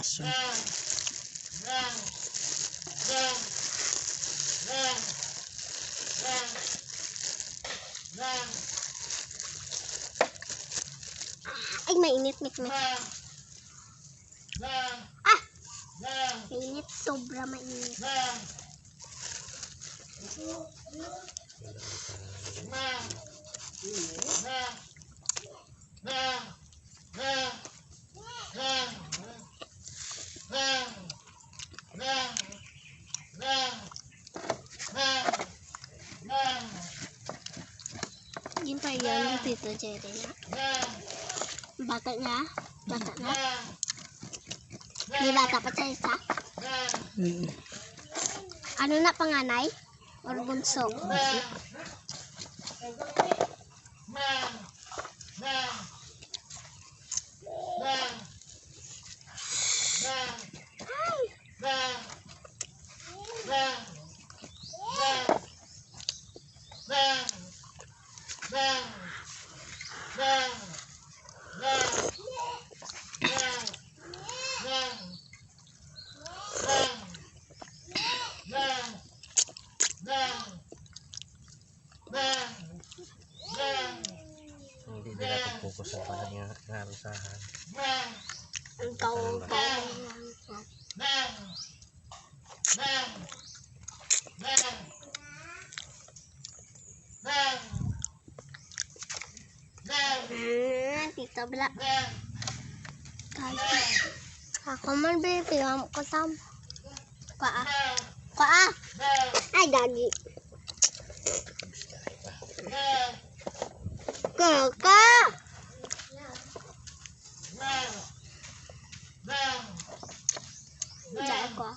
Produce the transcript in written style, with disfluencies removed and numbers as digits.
aso. Ay, mainit, mikmik. Ah! Mainit, sobra mainit. Yun pa yan, Tito Jerry na. Bata na. Bata na. May bata pa sa isa. Ano na, panganay? Or bunso? Hindi nila pag-focus sa panangarusahan. Ang kaw-kaw. Tito Bla. Ako man, baby. Ako sam. Paa. Paa. Ay, dagi. Kaka. Dahil ko.